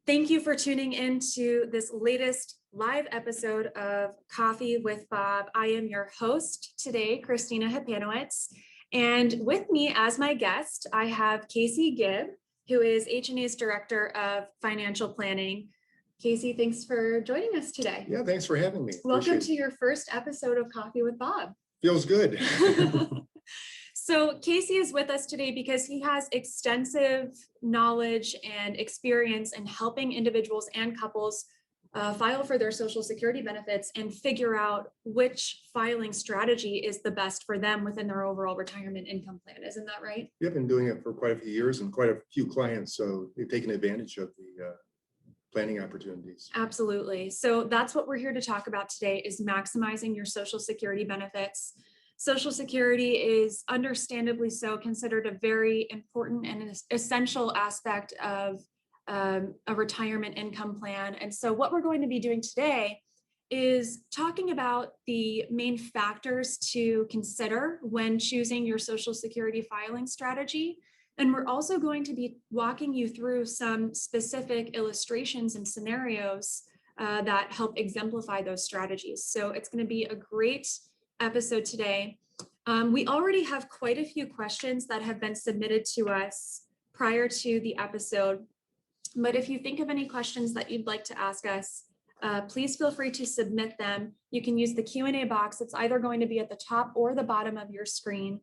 Thank you for tuning in to this latest live episode of Coffee with Bob. I am your host today, Christina and with me as my guest, I have Casey Gibb, who is H&A's Director of Financial Planning. Casey, thanks for joining us today. Yeah, thanks for having me. Welcome to your first episode of Coffee with Bob. Feels good. So Casey is with us today because he has extensive knowledge and experience in helping individuals and couples file for their Social Security benefits and figure out which filing strategy is the best for them within their overall retirement income plan. Isn't that right? You've been doing it for quite a few years and quite a few clients, so they've taken advantage of the planning opportunities. Absolutely. So that's what we're here to talk about today, is maximizing your Social Security benefits. Social Security is understandably so considered a very important and essential aspect of a retirement income plan. And so what we're going to be doing today is talking about the main factors to consider when choosing your Social Security filing strategy. And we're also going to be walking you through some specific illustrations and scenarios that help exemplify those strategies. So it's going to be a great episode today. We already have quite a few questions that have been submitted to us prior to the episode, but if you think of any questions that you'd like to ask us, please feel free to submit them. You can use the Q&A box. It's either going to be at the top or the bottom of your screen.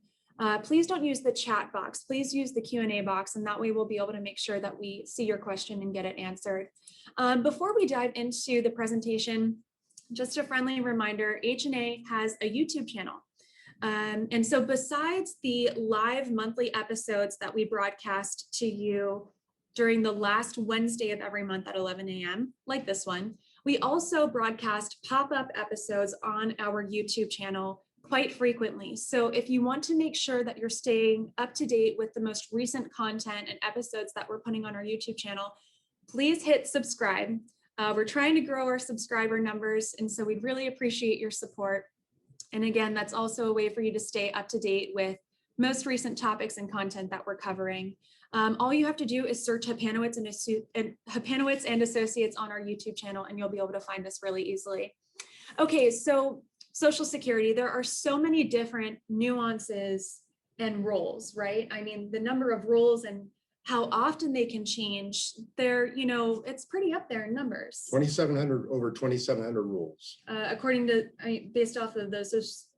Please don't use the chat box. Please use the Q&A box, and that way we'll be able to make sure that we see your question and get it answered. Before we dive into the presentation, just a friendly reminder, H&A has a YouTube channel. And so besides the live monthly episodes that we broadcast to you during the last Wednesday of every month at 11 a.m., like this one, we also broadcast pop-up episodes on our YouTube channel quite frequently. So if you want to make sure that you're staying up to date with the most recent content and episodes that we're putting on our YouTube channel, please hit subscribe. We're trying to grow our subscriber numbers, and so we'd really appreciate your support. And again, that's also a way for you to stay up to date with most recent topics and content that we're covering. All you have to do is search Hapanowitz and Associates on our YouTube channel, and you'll be able to find us really easily. Okay, so Social Security, there are so many different nuances and roles, right? I mean, the number of roles and how often they can change, it's pretty up there in numbers. 2,700, over 2,700 rules. According to, based off of the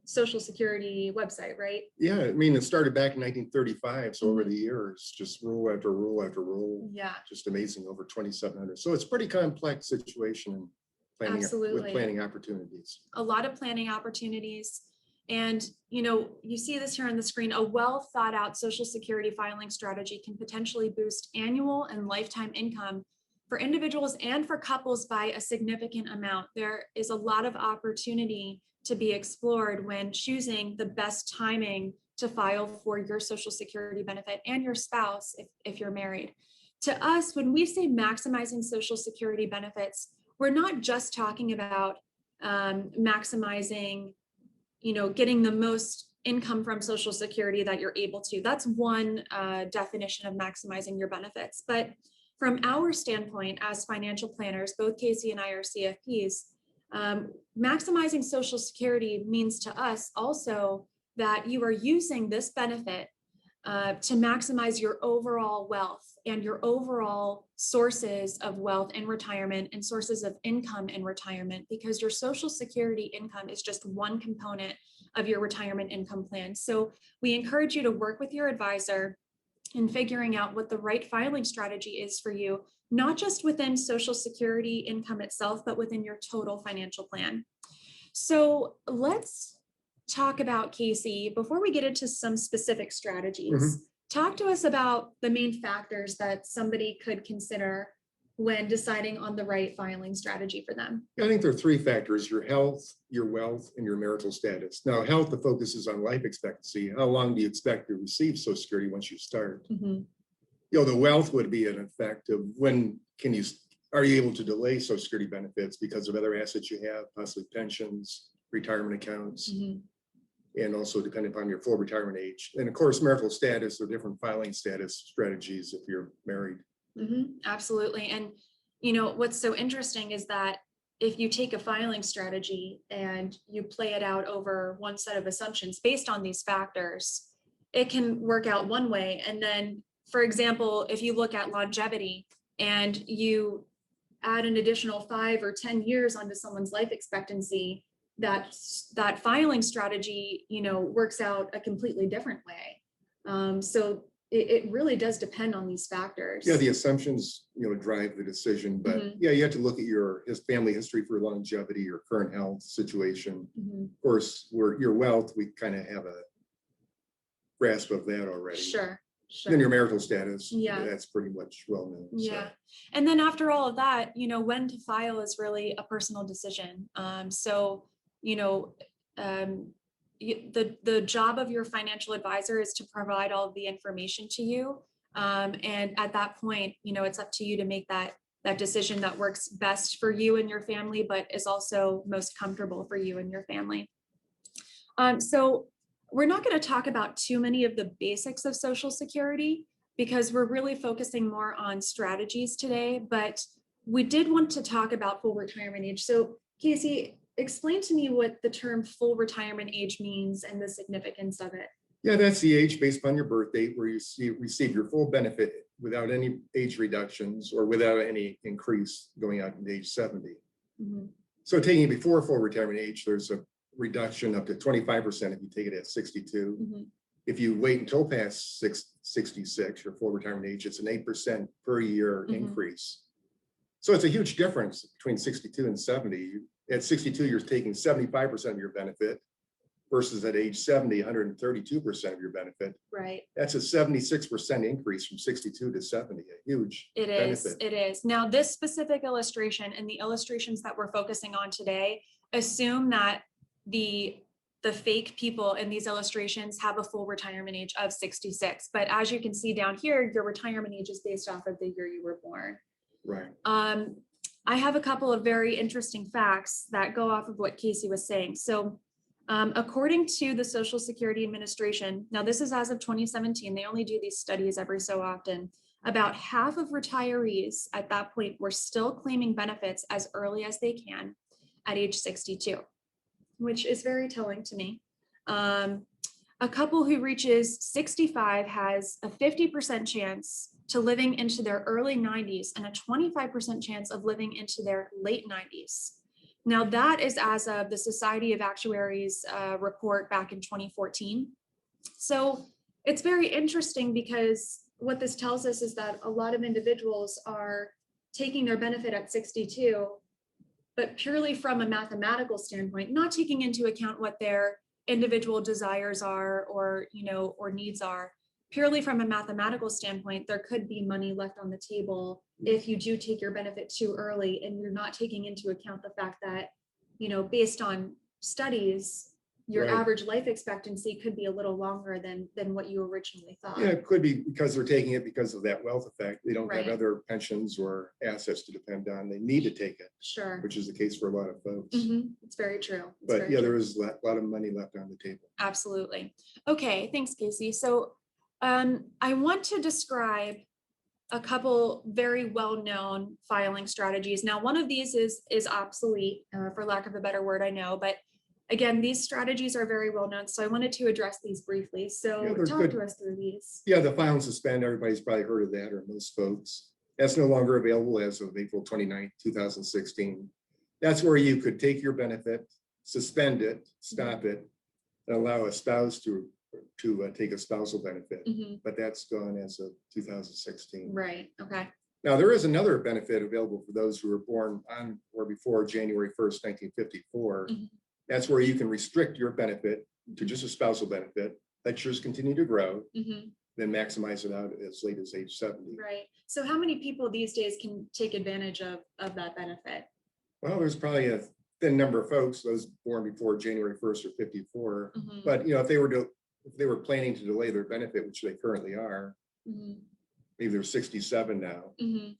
Social Security website, right? Yeah, I mean, it started back in 1935. So over the years, just rule after rule after rule. Yeah. Just amazing, over 2,700. So it's a pretty complex situation and planning. Absolutely. With planning opportunities. A lot of planning opportunities. And, you see this here on the screen, a well thought out Social Security filing strategy can potentially boost annual and lifetime income for individuals and for couples by a significant amount. There is a lot of opportunity to be explored when choosing the best timing to file for your Social Security benefit and your spouse if you're married. To us, when we say maximizing Social Security benefits, we're not just talking about maximizing getting the most income from Social Security that you're able to. That's one definition of maximizing your benefits. But from our standpoint as financial planners, both Casey and I are CFPs, maximizing Social Security means to us also that you are using this benefit to maximize your overall wealth and your overall sources of wealth in retirement and sources of income in retirement, because your Social Security income is just one component of your retirement income plan. So we encourage you to work with your advisor in figuring out what the right filing strategy is for you, not just within Social Security income itself, but within your total financial plan. So let's talk about, Casey, before we get into some specific strategies, talk to us about the main factors that somebody could consider when deciding on the right filing strategy for them. I think there are three factors: your health, your wealth, and your marital status. Now, health, the focus is on life expectancy. How long do you expect to receive Social Security once you start? The wealth would be an effect of when are you able to delay Social Security benefits because of other assets you have, possibly pensions, retirement accounts. And also depending upon your full retirement age. And of course, marital status or different filing status strategies if you're married. Absolutely. And, what's so interesting is that if you take a filing strategy and you play it out over one set of assumptions based on these factors, it can work out one way. And then, for example, if you look at longevity and you add an additional 5 or 10 years onto someone's life expectancy, that filing strategy, works out a completely different way. So it really does depend on these factors. Yeah, the assumptions, drive the decision, but yeah, you have to look at his family history for longevity, your current health situation. Of course, your wealth, we kind of have a grasp of that already. Sure. Then your marital status, Yeah, that's pretpretty much well known. Yeah. And then after all of that, when to file is really a personal decision. The job of your financial advisor is to provide all of the information to you. And at that point, it's up to you to make that decision that works best for you and your family, but is also most comfortable for you and your family. So we're not going to talk about too many of the basics of Social Security because we're really focusing more on strategies today, but we did want to talk about full retirement age. So Casey, explain to me what the term full retirement age means and the significance of it. Yeah, that's the age based upon your birth date where you receive your full benefit without any age reductions or without any increase going out to age 70. So taking it before full retirement age, there's a reduction up to 25% if you take it at 62. If you wait until past 66, your full retirement age, it's an 8% per year increase. So it's a huge difference between 62 and 70. At 62, you're taking 75% of your benefit versus at age 70, 132% of your benefit. Right. That's a 76% increase from 62 to 70, a huge benefit. It is. Now, this specific illustration and the illustrations that we're focusing on today assume that the fake people in these illustrations have a full retirement age of 66. But as you can see down here, your retirement age is based off of the year you were born. Right. I have a couple of very interesting facts that go off of what Casey was saying. So according to the Social Security Administration, now this is as of 2017, they only do these studies every so often, about half of retirees at that point were still claiming benefits as early as they can at age 62. Which is very telling to me. A couple who reaches 65 has a 50% chance to living into their early 90s and a 25% chance of living into their late 90s. Now that is as of the Society of Actuaries report back in 2014. So it's very interesting because what this tells us is that a lot of individuals are taking their benefit at 62, but purely from a mathematical standpoint, not taking into account what their individual desires are or needs are. Purely from a mathematical standpoint, there could be money left on the table if you do take your benefit too early and you're not taking into account the fact that, based on studies, your average life expectancy could be a little longer than what you originally thought. Yeah, it could be because they're taking it because of that wealth effect. They don't have other pensions or assets to depend on. They need to take it. Sure. Which is the case for a lot of folks. It's very true. But yeah, there is a lot of money left on the table. Absolutely. Okay, thanks, Casey. So I want to describe a couple very well-known filing strategies. Now, one of these is obsolete, for lack of a better word, I know, but again, these strategies are very well known, so I wanted to address these briefly. So talk to us through these. Yeah, the file and suspend, everybody's probably heard of that, or most folks. That's no longer available as of April 29th, 2016. That's where you could take your benefit, suspend it, stop it, and allow a spouse to take a spousal benefit. But that's gone as of 2016. Right, okay. Now, there is another benefit available for those who were born on or before January 1st, 1954. That's where you can restrict your benefit to just a spousal benefit, let yours continue to grow, then maximize it out as late as age 70. Right. So how many people these days can take advantage of that benefit? Well, there's probably a thin number of folks, those born before January 1st or 54. But if they were planning to delay their benefit, which they currently are, maybe they're 67 now,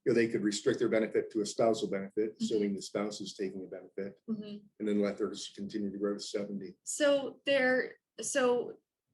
they could restrict their benefit to a spousal benefit, assuming the spouse is taking a benefit, and then let theirs continue to grow to 70. So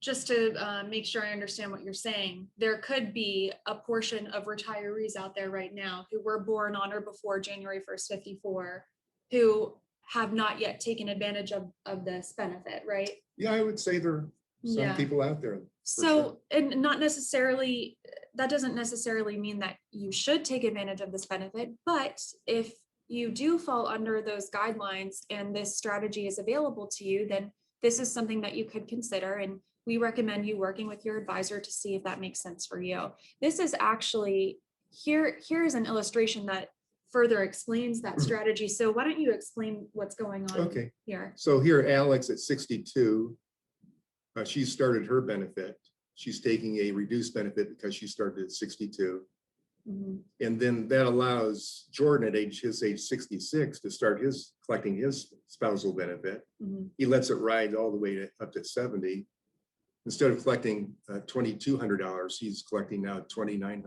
just to make sure I understand what you're saying, there could be a portion of retirees out there right now who were born on or before January 1st, 54, who have not yet taken advantage of this benefit, right? Yeah, I would say there are some people out there. So, and not necessarily, that doesn't necessarily mean that you should take advantage of this benefit, but if you do fall under those guidelines and this strategy is available to you, then this is something that you could consider. And we recommend you working with your advisor to see if that makes sense for you. This is actually, here's an illustration that further explains that strategy. So why don't you explain what's going on here? So here, Alex at 62, she started her benefit. She's taking a reduced benefit because she started at 62. And then that allows Jordan at his age 66 to start collecting his spousal benefit. He lets it ride all the way up to 70. Instead of collecting $2,200, he's collecting now $2,900.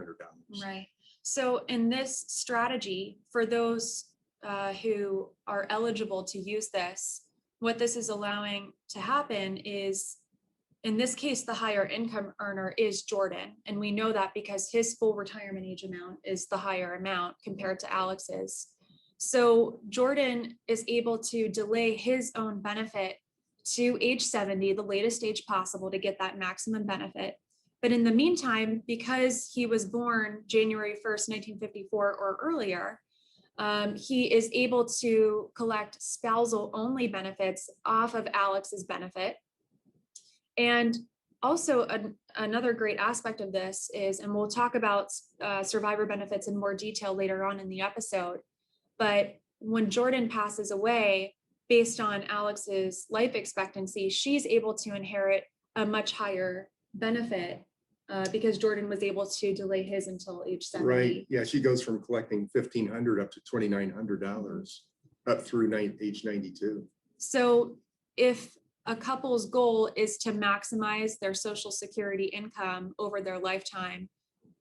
Right. So in this strategy, for those who are eligible to use this, what this is allowing to happen is, in this case, the higher income earner is Jordan. And we know that because his full retirement age amount is the higher amount compared to Alex's. So Jordan is able to delay his own benefit to age 70, the latest age possible, to get that maximum benefit. But in the meantime, because he was born January 1st, 1954 or earlier, he is able to collect spousal only benefits off of Alex's benefit. And also another great aspect of this is, and we'll talk about survivor benefits in more detail later on in the episode, but when Jordan passes away, based on Alex's life expectancy, she's able to inherit a much higher benefit because Jordan was able to delay his until age 70. Right. Yeah, she goes from collecting $1,500 up to $2,900 up through age 92. So if a couple's goal is to maximize their Social Security income over their lifetime,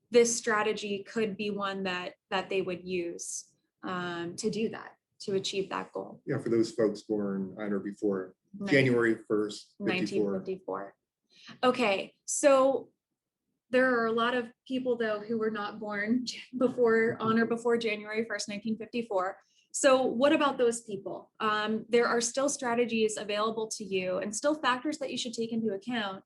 this strategy could be one that they would use to do that, to achieve that goal. Yeah, for those folks born on or before January 1st, 1954. Okay, so there are a lot of people, though, who were not born on or before January 1st, 1954. So what about those people? There are still strategies available to you and still factors that you should take into account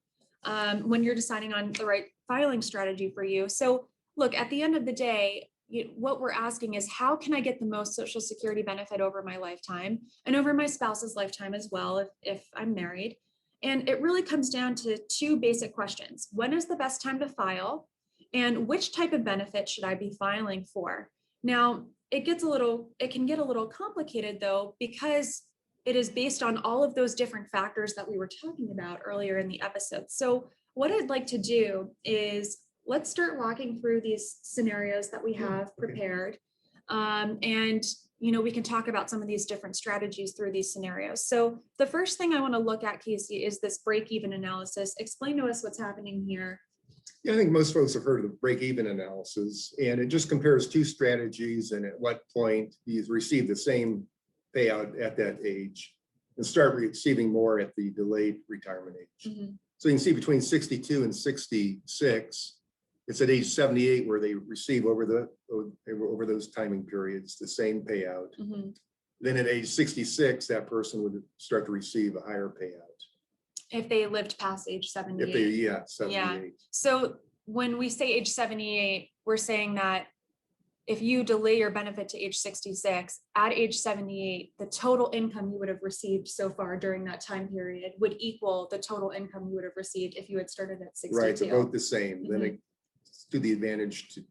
when you're deciding on the right filing strategy for you. So look, at the end of the day, what we're asking is, how can I get the most Social Security benefit over my lifetime and over my spouse's lifetime as well, if I'm married? And it really comes down to two basic questions. When is the best time to file? And which type of benefit should I be filing for? Now, it can get a little complicated, though, because it is based on all of those different factors that we were talking about earlier in the episode. So what I'd like to do is, let's start walking through these scenarios that we have prepared. And we can talk about some of these different strategies through these scenarios. So the first thing I want to look at, Casey, is this break-even analysis. Explain to us what's happening here. Yeah, I think most folks have heard of the break-even analysis, and it just compares two strategies and at what point you receive the same payout at that age and start receiving more at the delayed retirement age. So you can see between 62 and 66, it's at age 78 where they receive over those timing periods the same payout. Then at age 66, that person would start to receive a higher payout. If they lived past age 78. If they, 78. Yeah. So when we say age 78, we're saying that if you delay your benefit to age 66, at age 78, the total income you would have received so far during that time period would equal the total income you would have received if you had started at 62. Right, so both the same. Then it's to the advantage to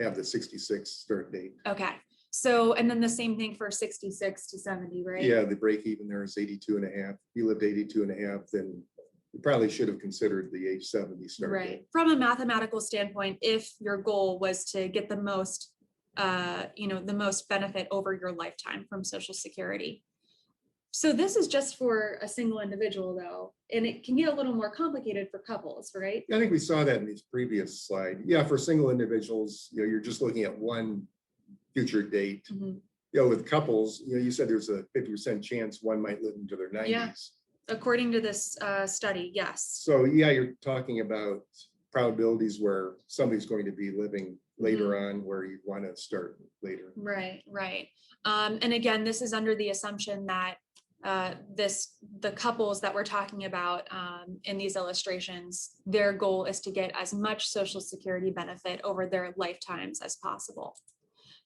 have the 66 start date. Okay. So, and then the same thing for 66 to 70, right? Yeah, the break even there is 82 and a half. If you lived 82 and a half, then you probably should have considered the age 70 start date. Right. From a mathematical standpoint, if your goal was to get the most, the most benefit over your lifetime from Social Security. So this is just for a single individual, though, and it can get a little more complicated for couples, right? I think we saw that in this previous slide. Yeah, for single individuals, you're just looking at one future date. With couples, you said there's a 50% chance one might live into their 90s. According to this study, yes. So yeah, you're talking about probabilities where somebody's going to be living later on where you want to start later. Right, right. And again, this is under the assumption that the couples that we're talking about in these illustrations, their goal is to get as much Social Security benefit over their lifetimes as possible.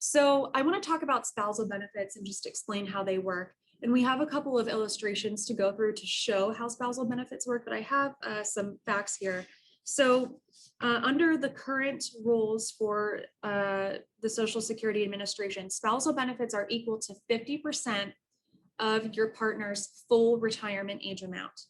So I want to talk about spousal benefits and just explain how they work. And we have a couple of illustrations to go through to show how spousal benefits work, but I have some facts here. So under the current rules for the Social Security Administration, spousal benefits are equal to 50% of your partner's full retirement age amount.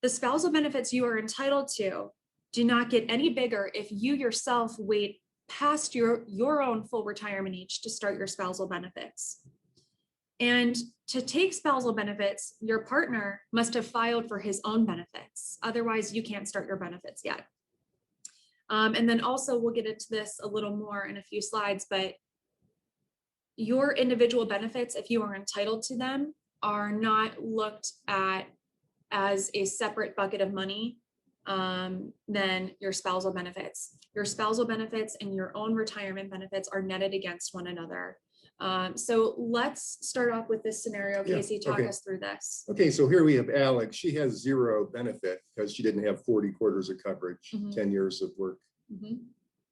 The spousal benefits you are entitled to do not get any bigger if you yourself wait past your own full retirement age to start your spousal benefits. And to take spousal benefits, your partner must have filed for his own benefits. Otherwise, you can't start your benefits yet. And then also, we'll get into this a little more in a few slides, but your individual benefits, if you are entitled to them, are not looked at as a separate bucket of money than your spousal benefits. Your spousal benefits and your own retirement benefits are netted against one another. So let's start off with this scenario. Casey, talk us through this. Okay, so here we have Alex. She has zero benefit because she didn't have 40 quarters of coverage, 10 years of work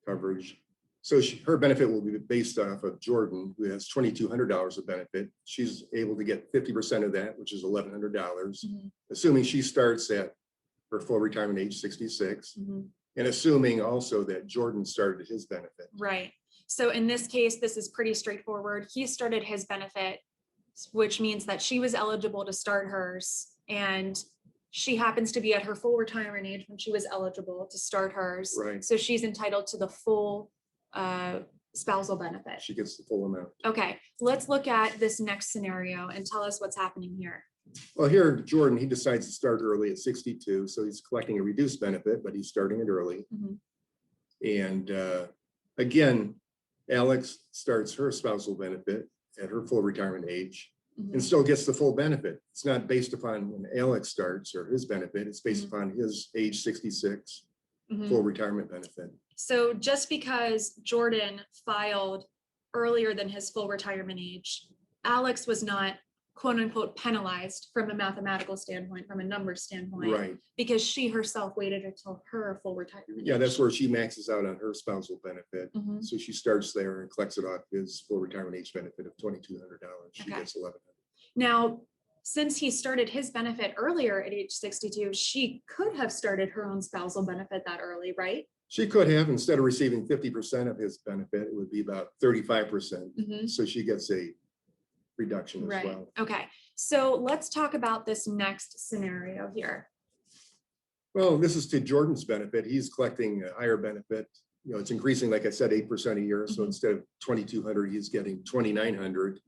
coverage. So her benefit will be based off of Jordan, who has $2,200 of benefit. She's able to get 50% of that, which is $1,100, assuming she starts at her full retirement age, 66, and assuming also that Jordan started his benefit. Right. So in this case, this is pretty straightforward. He started his benefit, which means that she was eligible to start hers, and she happens to be at her full retirement age when she was eligible to start hers. Right. So she's entitled to the full spousal benefit. She gets the full amount. Okay, let's look at this next scenario and tell us what's happening here. Well, here, Jordan, he decides to start early at 62. So he's collecting a reduced benefit, but he's starting it early. And again, Alex starts her spousal benefit at her full retirement age and still gets the full benefit. It's not based upon when Alex starts or his benefit. It's based upon his age 66 full retirement benefit. So just because Jordan filed earlier than his full retirement age, Alex was not quote unquote penalized from a mathematical standpoint, from a numbers standpoint, Right. because she herself waited until her full retirement Yeah, age. that's where she maxes out on her spousal benefit. So she starts there and collects it off his full retirement age benefit of $2,200. She gets $1,100. Now, since he started his benefit earlier at age 62, she could have started her own spousal benefit that early, right? She could have, instead of receiving 50% of his benefit, it would be about 35%. So she gets a reduction as well. Okay, so let's talk about this next scenario here. Well, this is to Jordan's benefit. He's collecting a higher benefit. You know, it's increasing, like I said, 8% a year. So instead of 2,200, he's getting 2,900.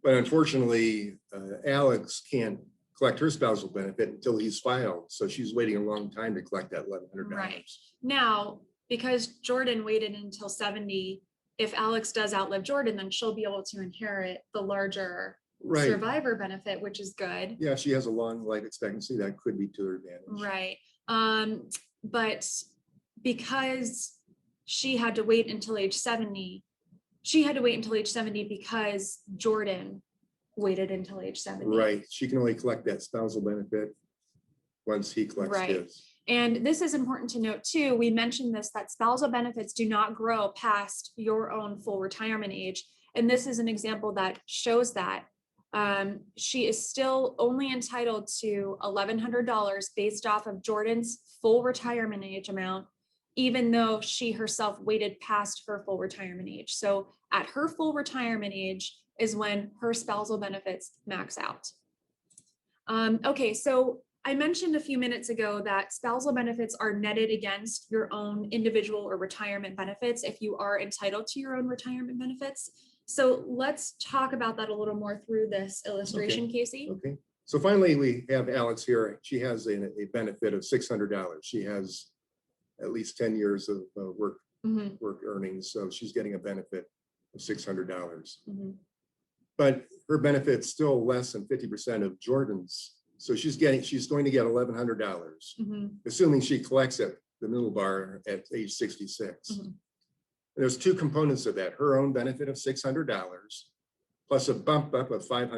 But unfortunately, Alex can't collect her spousal benefit until he's filed. So she's waiting a long time to collect that $1,100. Right. Now, because Jordan waited until 70, if Alex does outlive Jordan, then she'll be able to inherit the larger survivor benefit, which is good. Yeah, she has a long life expectancy. That could be to her advantage. Right. But because she had to wait until age 70, because Jordan waited until age 70. Right. She can only collect that spousal benefit once he collects his. And this is important to note too. We mentioned this, that spousal benefits do not grow past your own full retirement age. And this is an example that shows that she is still only entitled to $1,100 based off of Jordan's full retirement age amount, even though she herself waited past her full retirement age. So at her full retirement age is when her spousal benefits max out. Okay, so I mentioned a few minutes ago that spousal benefits are netted against your own individual or retirement benefits if you are entitled to your own retirement benefits. So let's talk about that a little more through this illustration, Casey. Okay. So finally, we have Alex here. She has a benefit of $600. She has at least 10 years of work earnings. So she's getting a benefit of $600. But her benefit's still less than 50% of Jordan's So she's going to get $1,100, assuming she collects at the middle bar at age 66. There's two components of that: her own benefit of $600 plus a bump up of $500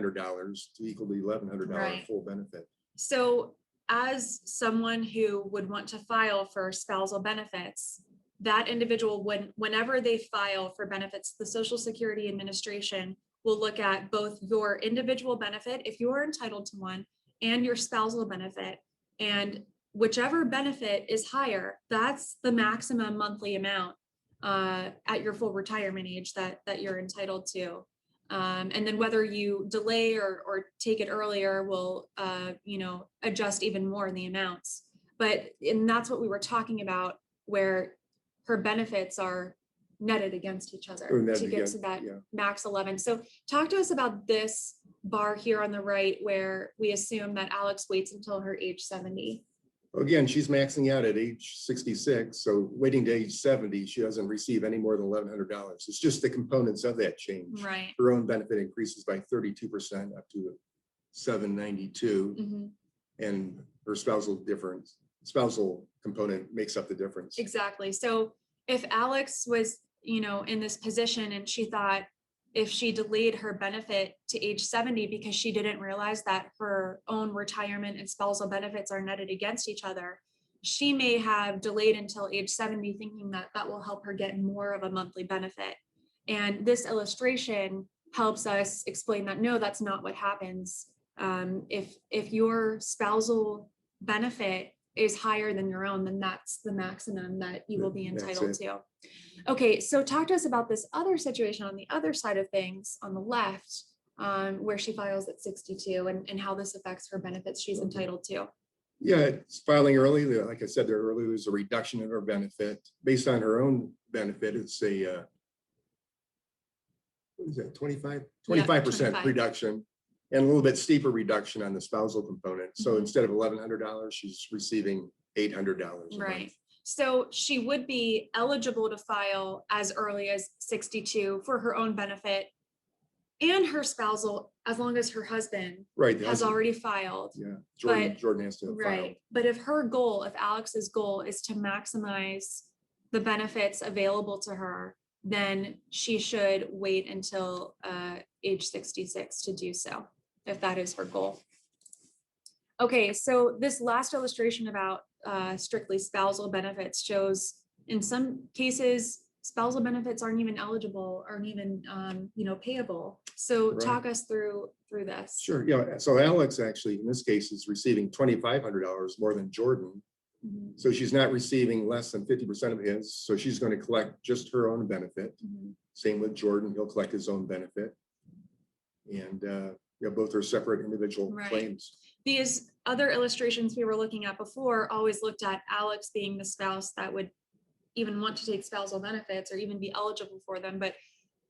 to equal the $1,100 full benefit. So as someone who would want to file for spousal benefits, that individual, whenever they file for benefits, the Social Security Administration will look at both your individual benefit, if you are entitled to one, and your spousal benefit. And whichever benefit is higher, that's the maximum monthly amount at your full retirement age that you're entitled to. And then whether you delay or take it earlier will, adjust even more in the amounts. And that's what we were talking about, where her benefits are netted against each other to get to that max 11. So talk to us about this bar here on the right, where we assume that Alex waits until her age 70. Again, she's maxing out at age 66, so waiting to age 70, she doesn't receive any more than $1,100. It's just the components of that change. Right. Her own benefit increases by 32% up to $792, and her spousal component makes up the difference. Exactly. So if Alex was, in this position and she thought if she delayed her benefit to age 70 because she didn't realize that her own retirement and spousal benefits are netted against each other, she may have delayed until age 70 thinking that that will help her get more of a monthly benefit. And this illustration helps us explain that no, that's not what happens. If your spousal benefit is higher than your own, then that's the maximum that you will be entitled to. Okay, so talk to us about this other situation on the other side of things on the left, where she files at 62 and how this affects her benefits she's entitled to. Yeah, it's filing early. Like I said there earlier, there's a reduction in her benefit based on her own benefit. It's a what is that, 25% reduction, and a little bit steeper reduction on the spousal component. So instead of $1,100, she's receiving $800. Right. So she would be eligible to file as early as 62 for her own benefit and her spousal, as long as her husband has already filed. Yeah, Jordan has to have filed. But if Alex's goal is to maximize the benefits available to her, then she should wait until age 66 to do so, if that is her goal. Okay, so this last illustration about strictly spousal benefits shows in some cases spousal benefits aren't even eligible, aren't even payable. So talk us through this. Sure. Yeah. So Alex actually in this case is receiving $2,500 more than Jordan. So she's not receiving less than 50% of his. So she's going to collect just her own benefit. Same with Jordan, he'll collect his own benefit. And both are separate individual claims. These other illustrations we were looking at before always looked at Alex being the spouse that would even want to take spousal benefits or even be eligible for them. But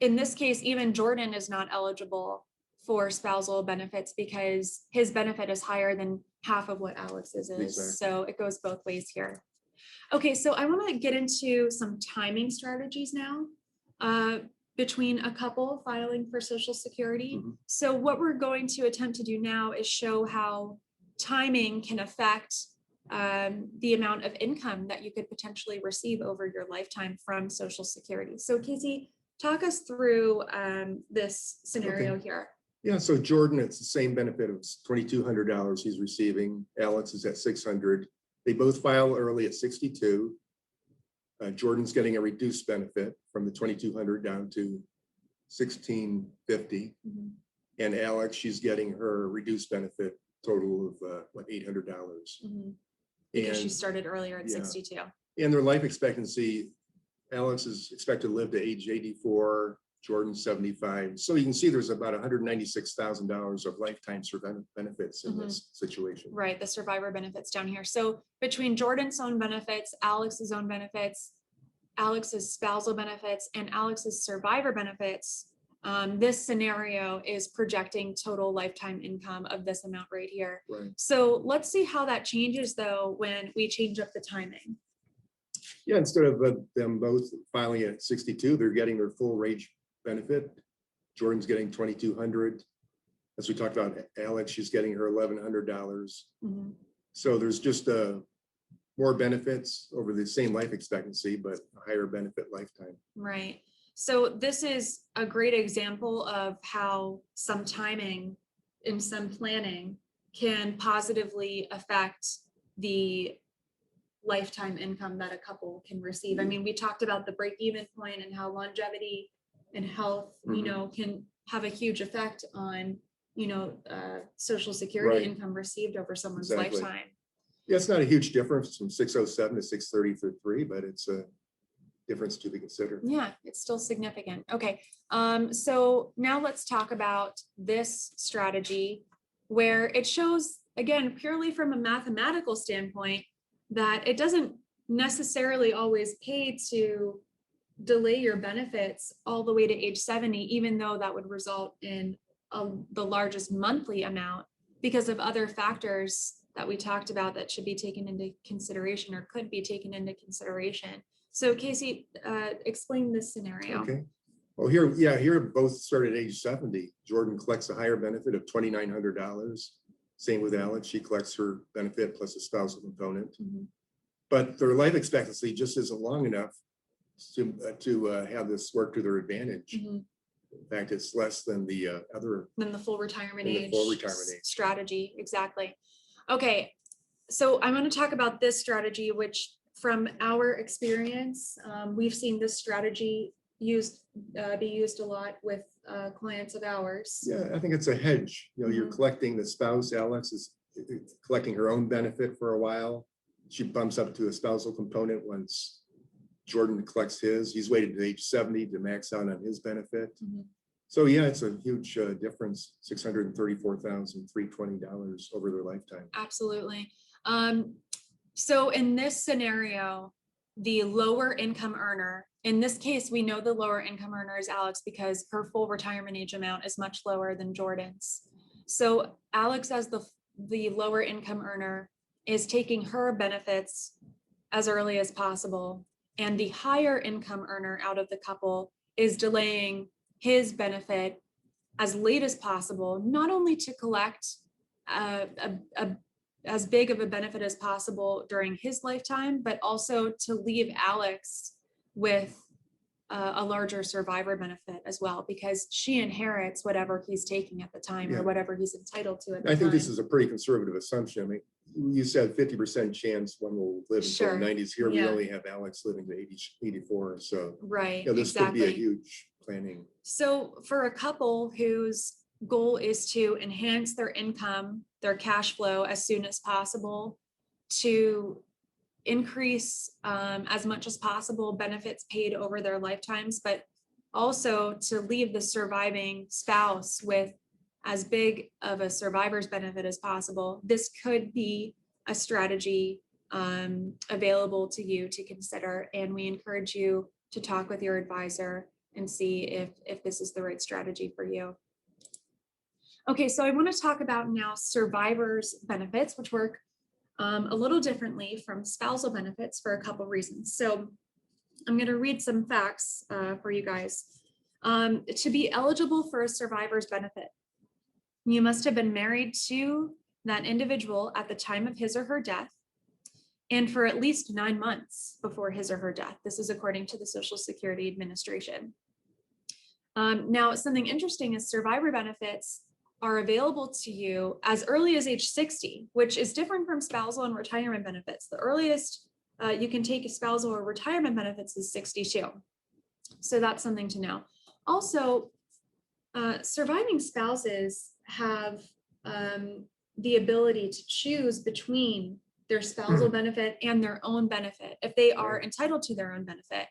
in this case, even Jordan is not eligible for spousal benefits because his benefit is higher than half of what Alex's is. Exactly. So it goes both ways here. Okay, so I want to get into some timing strategies now between a couple filing for Social Security. So what we're going to attempt to do now is show how timing can affect the amount of income that you could potentially receive over your lifetime from Social Security. So Casey, talk us through this scenario here. Yeah, so Jordan, it's the same benefit of $2,200 he's receiving. Alex is at $600. They both file early at 62. Jordan's getting a reduced benefit from the $2,200 down to $1,650. And Alex, she's getting her reduced benefit total of $800. Because she started earlier at 62. And their life expectancy, Alex is expected to live to age 84. Jordan 75. So you can see there's about $196,000 of lifetime benefits in this situation. Right, the survivor benefits down here. So between Jordan's own benefits, Alex's own benefits, Alex's spousal benefits, and Alex's survivor benefits, this scenario is projecting total lifetime income of this amount right here. So let's see how that changes though when we change up the timing. Yeah, instead of them both filing at 62, they're getting their full wage benefit. Jordan's getting $2,200. As we talked about, Alex, she's getting her $1,100. Mhm. So there's just more benefits over the same life expectancy, but a higher benefit lifetime. Right. So this is a great example of how some timing and some planning can positively affect the lifetime income that a couple can receive. I mean, we talked about the break-even point and how longevity and health, Mhm. can have a huge effect on, Social Security Right. income received over someone's Exactly. lifetime. Yeah, it's not a huge difference from 607 to 633, but it's a difference to be considered. Yeah, it's still significant. Okay. So now let's talk about this strategy where it shows, again, purely from a mathematical standpoint, that it doesn't necessarily always pay to delay your benefits all the way to age 70, even though that would result in the largest monthly amount because of other factors that we talked about that should be taken into consideration or could be taken into consideration. So Casey, explain this scenario. Okay. Well, here both start at age 70. Jordan collects a higher benefit of $2,900. Same with Alex. She collects her benefit plus a spousal component. Mhm. But their life expectancy just isn't long enough to have this work to their advantage. Mhm. In fact, it's less than the other Then the full retirement than the age full retirement age. strategy. Exactly. Okay. So I'm going to talk about this strategy, which from our experience, we've seen this strategy be used a lot with clients of ours. Yeah, I think it's a hedge. You're Mhm. collecting the spouse. Alex is collecting her own benefit for a while. She bumps up to a spousal component once Jordan collects his. He's waited to age 70 to max out on his benefit. Mhm. So yeah, it's a huge difference, $634,320 over their lifetime. Absolutely. So in this scenario, the lower income earner, in this case, we know the lower income earner is Alex because her full retirement age amount is much lower than Jordan's. So Alex, as the lower income earner, is taking her benefits as early as possible, and the higher income earner out of the couple is delaying his benefit as late as possible, not only to collect as big of a benefit as possible during his lifetime, but also to leave Alex with a larger survivor benefit as well, because she inherits whatever he's taking at the time Yeah. or whatever he's entitled to at the I time. think this is a pretty conservative assumption. I mean, you said 50% chance one will live until Sure. the 90s. Here, we Yeah. only have Alex living to 84. So Right, this could be a exactly. huge planning. So for a couple whose goal is to enhance their income, their cash flow as soon as possible, to increase as much as possible benefits paid over their lifetimes, but also to leave the surviving spouse with as big of a survivor's benefit as possible, this could be a strategy available to you to consider. And we encourage you to talk with your advisor and see if this is the right strategy for you. Okay, so I want to talk about now survivors benefits, which work a little differently from spousal benefits for a couple reasons. So I'm going to read some facts for you guys. To be eligible for a survivor's benefit, you must have been married to that individual at the time of his or her death and for at least 9 months before his or her death. This is according to the Social Security Administration. Now, something interesting is survivor benefits are available to you as early as age 60, which is different from spousal and retirement benefits. The earliest you can take a spousal or retirement benefits is 62. So that's something to know. Also, surviving spouses have the ability to choose between their spousal benefit and their own benefit if they are entitled to their own benefit,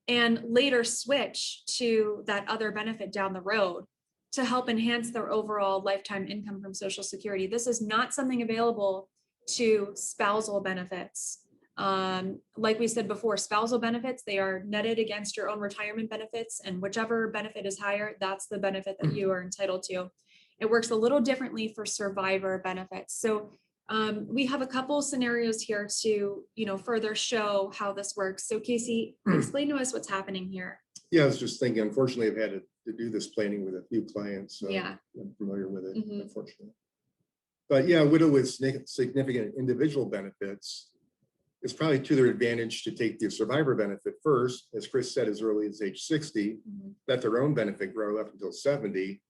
and later switch to that other benefit down the road to help enhance their overall lifetime income from Social Security. This is not something available to spousal benefits. Like we said before, spousal benefits, they are netted against your own retirement benefits, and whichever benefit is higher, that's the benefit that you are entitled to. It works a little differently for survivor benefits. So we have a couple scenarios here to, further show how this works. So Casey, explain to us what's happening here. Yeah, I was just thinking, unfortunately, I've had to do this planning with a few clients, so Yeah. I'm familiar with it, Mhm. unfortunately. But yeah, a widow with significant individual benefits, it's probably to their advantage to take the survivor benefit first, as Chris said, as early as age 60, Mhm. let their own benefit grow up until 70,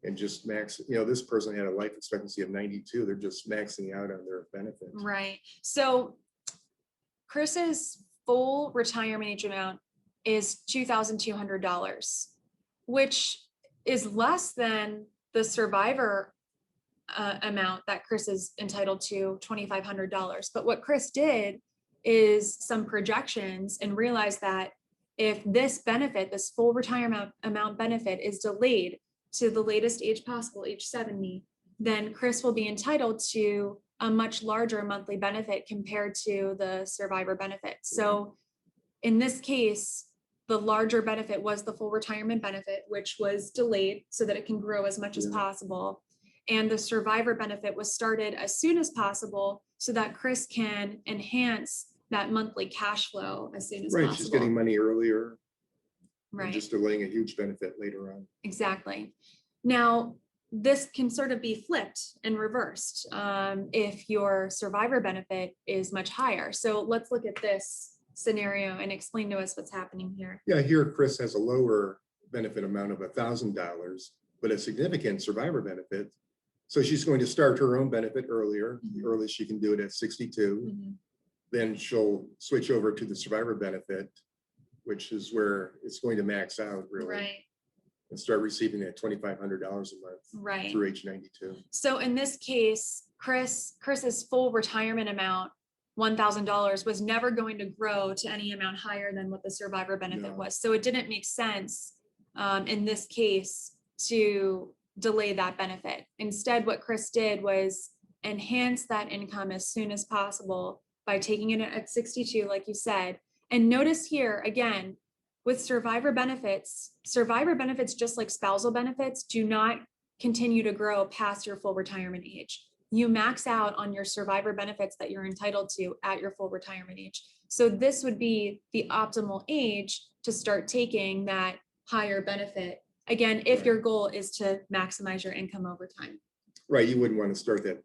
and just max, this person had a life expectancy of 92, they're just maxing out on their benefit. Right. So Chris's full retirement age amount is $2,200, which is less than the survivor amount that Chris is entitled to, $2,500. But what Chris did is some projections and realized that if this benefit, this full retirement amount benefit, is delayed to the latest age possible, age 70, then Chris will be entitled to a much larger monthly benefit compared to the survivor benefit. So in this case, the larger benefit was the full retirement benefit, which was delayed so that it can grow as much as possible. And the survivor benefit was started as soon as possible so that Chris can enhance that monthly cash flow as soon as Right, possible. she's getting money earlier and Right, just delaying a huge benefit later on. exactly. Now, this can sort of be flipped and reversed if your survivor benefit is much higher. So let's look at this scenario and explain to us what's happening here. Yeah, here Chris has a lower benefit amount of $1,000, but a significant survivor benefit. So she's going to start her own benefit earlier, the earliest she can do it at 62. Mhm. Then she'll switch over to the survivor benefit, which is where it's going to max out really, Right, and start receiving that $2,500 a month right. through age 92. So in this case, Chris's full retirement amount, $1,000, was never going to grow to any amount higher than what the survivor benefit No. was. So it didn't make sense in this case to delay that benefit. Instead, what Chris did was enhance that income as soon as possible by taking it at 62, like you said. And notice here again, with survivor benefits, just like spousal benefits, do not continue to grow past your full retirement age. You max out on your survivor benefits that you're entitled to at your full retirement age. So this would be the optimal age to start taking that higher benefit. Again, if Right. your goal is to maximize your income over time. Right, you wouldn't want to start that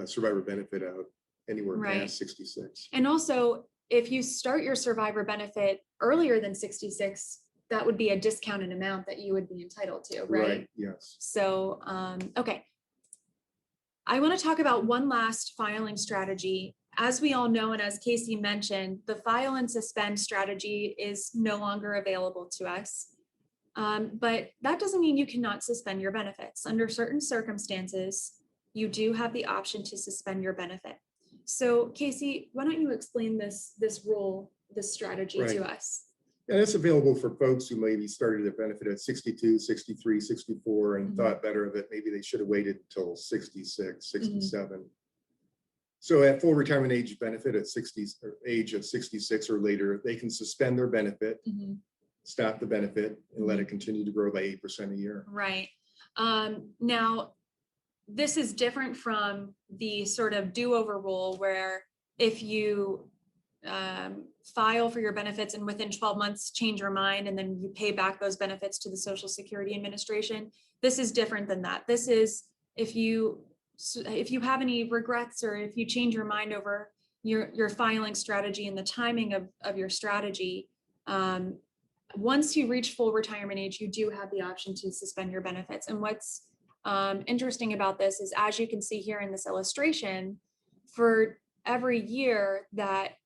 survivor benefit out anywhere Right. past 66. And also, if you start your survivor benefit earlier than 66, that would be a discounted amount that you would be entitled to, right? Yes. So, okay. I want to talk about one last filing strategy. As we all know, and as Casey mentioned, the file and suspend strategy is no longer available to us. But that doesn't mean you cannot suspend your benefits. Under certain circumstances, you do have the option to suspend your benefit. So Casey, why don't you explain this rule, this strategy to us? Yeah, that's available for folks who maybe started their benefit at 62, 63, 64, and thought better of it. Maybe they should have waited until 66, 67. So at full retirement age benefit at 60 or age of 66 or later, they can suspend their benefit, stop the benefit, and let it continue to grow by 8% a year. Right. Now, this is different from the sort of do-over rule where if you file for your benefits and within 12 months change your mind and then you pay back those benefits to the Social Security Administration. This is different than that. This is if you have any regrets or if you change your mind over your filing strategy and the timing of your strategy, once you reach full retirement age, you do have the option to suspend your benefits. And what's interesting about this is, as you can see here in this illustration, for every year that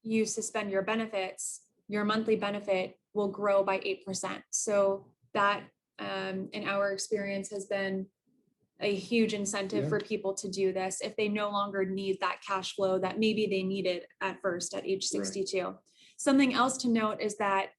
you suspend your benefits, your monthly benefit will grow by 8%. So that, in our experience, has been a huge incentive for people to do this if they no longer need that cash flow that maybe they needed at first at age 62. Right. Something else to note is that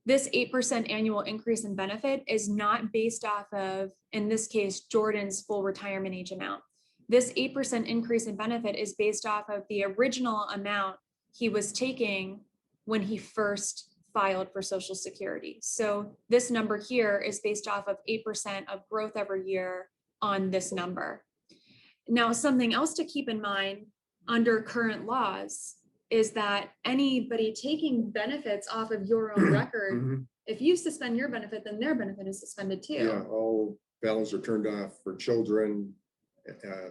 this 8% annual increase in benefit is not based off of, in this case, Jordan's full retirement age amount. This 8% increase in benefit is based off of the original amount he was taking when he first filed for Social Security. So this number here is based off of 8% of growth every year on this number. Now, something else to keep in mind under current laws, is that anybody taking benefits off of your own record, Mhm. if you suspend your benefit, then their benefit is suspended too. Yeah, all valves are turned off for children,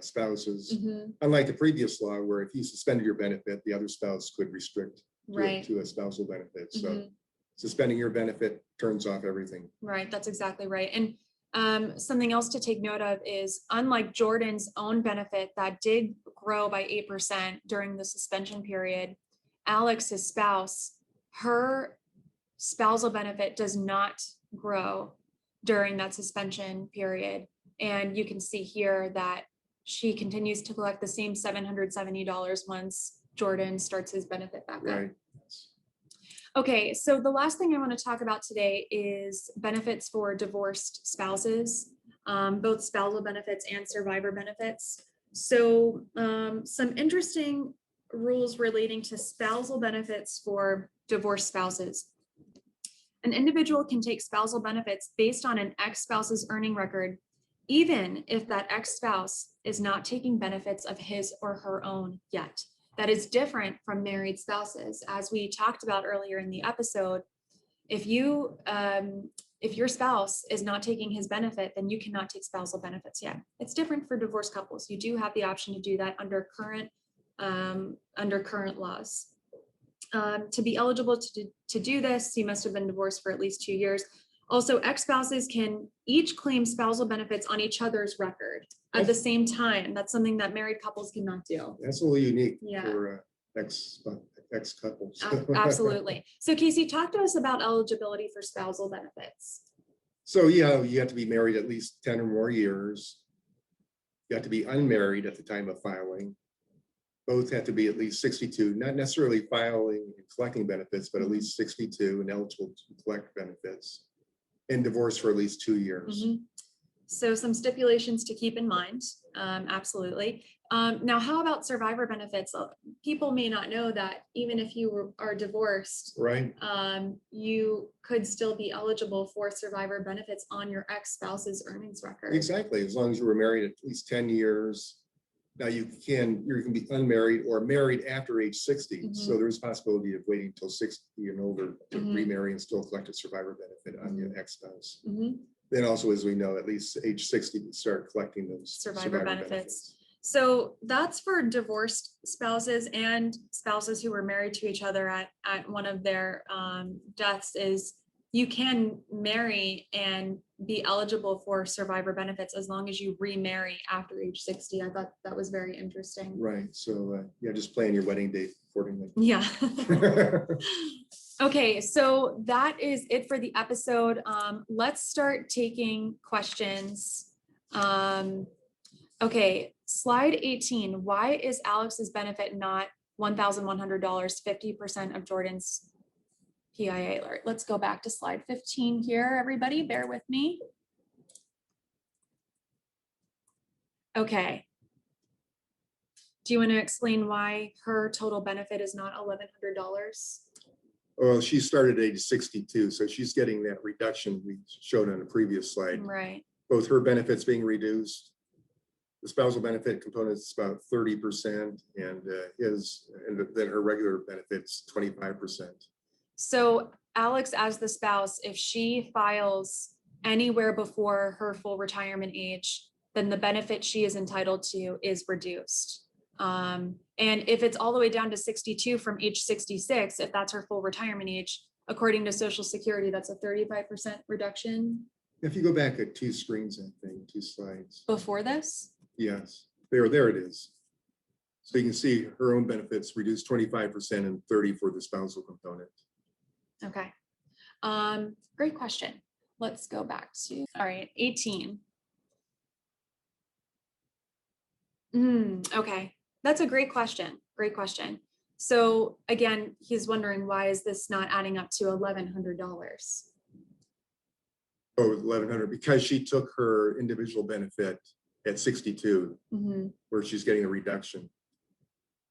spouses. Mhm. Unlike the previous law where if you suspended your benefit, the other spouse could restrict Right. to a spousal benefit. So Mhm. suspending your benefit turns off everything. Right, that's exactly right. And something else to take note of is, unlike Jordan's own benefit that did grow by 8% during the suspension period, Alex's spouse, her spousal benefit does not grow during that suspension period. And you can see here that she continues to collect the same $770 once Jordan starts his benefit back up. Right. Okay, so the last thing I want to talk about today is benefits for divorced spouses, both spousal benefits and survivor benefits. So some interesting rules relating to spousal benefits for divorced spouses. An individual can take spousal benefits based on an ex-spouse's earning record, even if that ex-spouse is not taking benefits of his or her own yet. That is different from married spouses. As we talked about earlier in the episode, if your spouse is not taking his benefit, then you cannot take spousal benefits yet. It's different for divorced couples. You do have the option to do that under current laws. To be eligible to do this, you must have been divorced for at least 2 years. Also, ex-spouses can each claim spousal benefits on each other's record at the same time. That's something that married couples cannot do. That's a little unique Yeah. for ex couples. Absolutely. So Casey, talk to us about eligibility for spousal benefits. So yeah, you have to be married at least 10 or more years. You have to be unmarried at the time of filing. Both have to be at least 62, not necessarily filing and collecting benefits, but at least 62 and eligible to collect benefits, and divorced for at least 2 years. Mhm. So some stipulations to keep in mind. Absolutely. Now, how about survivor benefits? People may not know that even if you are divorced, Right. You could still be eligible for survivor benefits on your ex-spouse's earnings record. Exactly. As long as you were married at least 10 years. Now you can be unmarried or married after age 60. So there's a possibility of waiting until 60 and older to remarry and still collect a survivor benefit on your ex-spouse. Then also, as we know, at least age 60 to start collecting those survivor benefits. So that's for divorced spouses and spouses who were married to each other at one of their deaths. Is you can marry and be eligible for survivor benefits as long as you remarry after age 60. I thought that was very interesting. Right. So yeah, just plan your wedding date accordingly. Yeah. Okay, so that is it for the episode. Let's start taking questions. Okay, slide 18. Why is Alex's benefit not $1,100, 50% of Jordan's PIA alert? Let's go back to slide 15 here, everybody. Bear with me. Okay. Do you want to explain why her total benefit is not $1,100? Well, she started at age 62, so she's getting that reduction we showed on the previous slide. Right. Both her benefits being reduced. The spousal benefit component is about 30%, and then her regular benefits 25%. So Alex, as the spouse, if she files anywhere before her full retirement age, then the benefit she is entitled to is reduced. And if it's all the way down to 62 from age 66, if that's her full retirement age, according to Social Security, that's a 35% reduction. If you go back at 2 screens, I think 2 slides. Before this? Yes, there it is. So you can see her own benefits reduced 25% and 30% for the spousal component. Okay. Great question. Let's go back to, all right, 18. Okay. That's a great question. Great question. So again, he's wondering, why is this not adding up to $1,100? Oh, $1,100 because she took her individual benefit at 62, where she's getting a reduction.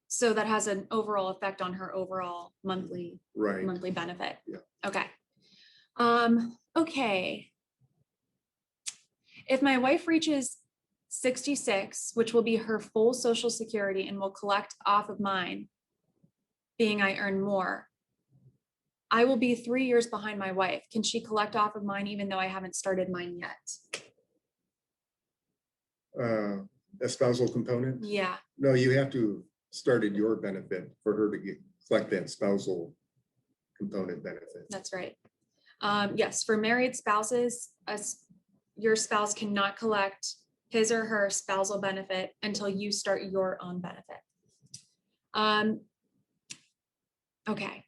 So that has an overall effect on her overall monthly benefit. Yeah. Okay. Okay. If my wife reaches 66, which will be her full Social Security and will collect off of mine, being I earn more, I will be 3 years behind my wife. Can she collect off of mine even though I haven't started mine yet? A spousal component? Yeah, No, you have to started your benefit for her to collect that spousal component benefit. that's right. Yes, for married spouses, your spouse cannot collect his or her spousal benefit until you start your own benefit. Okay.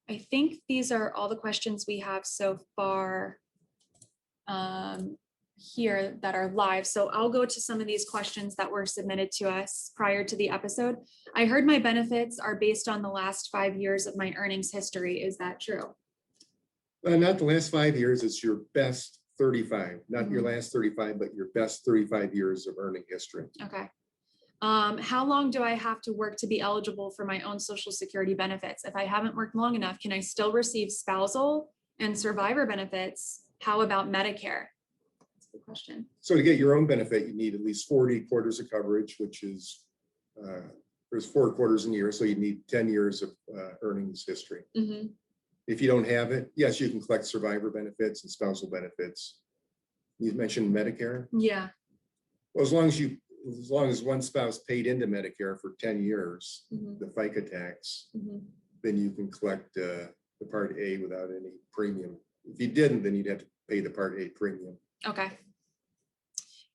I think these are all the questions we have so far here that are live. So I'll go to some of these questions that were submitted to us prior to the episode. I heard my benefits are based on the last 5 years of my earnings history. Is that true? Not the last 5 years, it's your best 35, not your last 35, but your best 35 years of earning history. Okay. How long do I have to work to be eligible for my own Social Security benefits? If I haven't worked long enough, can I still receive spousal and survivor benefits? How about Medicare? That's a good question. So to get your own benefit, you need at least 40 quarters of coverage, which is, there's 4 quarters in a year, so you need 10 years of earnings history. Mm-hmm. If you don't have it, yes, you can collect survivor benefits and spousal benefits. You mentioned Medicare. Yeah. Well, as long as one spouse paid into Medicare for 10 years, the FICA tax, then you can collect the Part A without any premium. If you didn't, then you'd have to pay the Part A premium. Okay.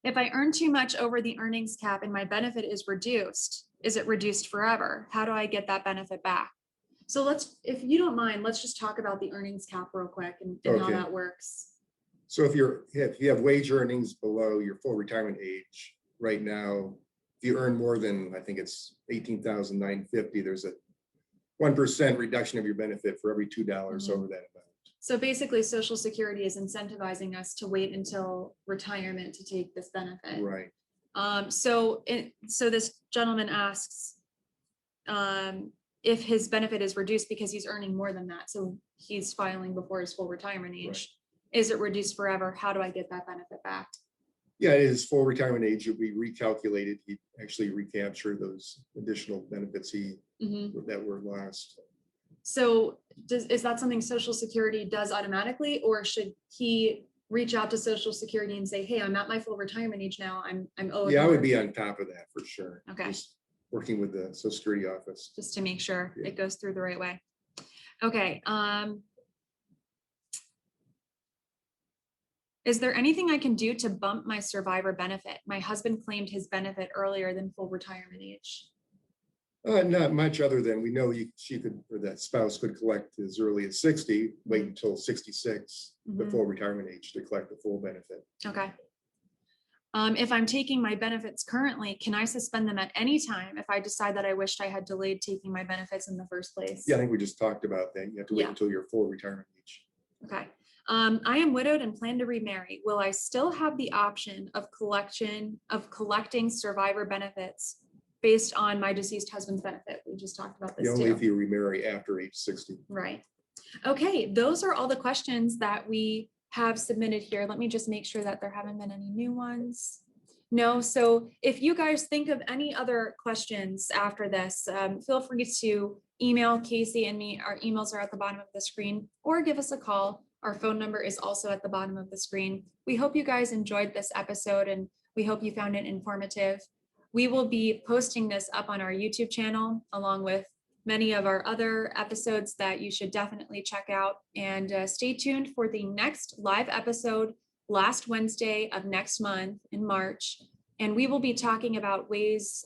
If I earn too much over the earnings cap and my benefit is reduced, is it reduced forever? How do I get that benefit back? So if you don't mind, let's just talk about the earnings cap real quick and how that works. So if you have wage earnings below your full retirement age right now, if you earn more than, I think it's $18,950, there's a 1% reduction of your benefit for every $2 over that amount. So basically, Social Security is incentivizing us to wait until retirement to take this benefit. Right. So this gentleman asks if his benefit is reduced because he's earning more than that. So he's filing before his full retirement age. Right. Is it reduced forever? How do I get that benefit back? Yeah, his full retirement age will be recalculated. He actually recapture those additional benefits that were lost. So is that something Social Security does automatically, or should he reach out to Social Security and say, hey, I'm at my full retirement age now, I'm owed? Yeah, I would be on top of that for sure. Okay. Just working with the Social Security office. Just to make sure it goes through the right way. Okay. Is there anything I can do to bump my survivor benefit? My husband claimed his benefit earlier than full retirement age. Not much, other than we know that spouse could collect as early as 60, wait until 66, the full retirement age, to collect the full benefit. Okay. If I'm taking my benefits currently, can I suspend them at any time if I decide that I wished I had delayed taking my benefits in the first place? Yeah, I think we just talked about that. You have to wait until your full retirement age. Okay. I am widowed and plan to remarry. Will I still have the option of collecting survivor benefits based on my deceased husband's benefit? We just talked about this only if you remarry after age 60. Right. Okay, those are all the questions that we have submitted here. Let me just make sure that there haven't been any new ones. No, so if you guys think of any other questions after this, feel free to email Casey and me. Our emails are at the bottom of the screen, or give us a call. Our phone number is also at the bottom of the screen. We hope you guys enjoyed this episode, and we hope you found it informative. We will be posting this up on our YouTube channel, along with many of our other episodes that you should definitely check out. And stay tuned for the next live episode last Wednesday of next month in March. And we will be talking about ways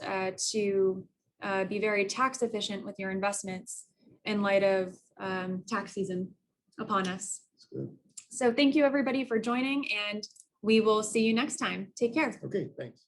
to be very tax efficient with your investments in light of tax season upon us. So thank you everybody for joining, and we will see you next time. Take care. Okay, thanks.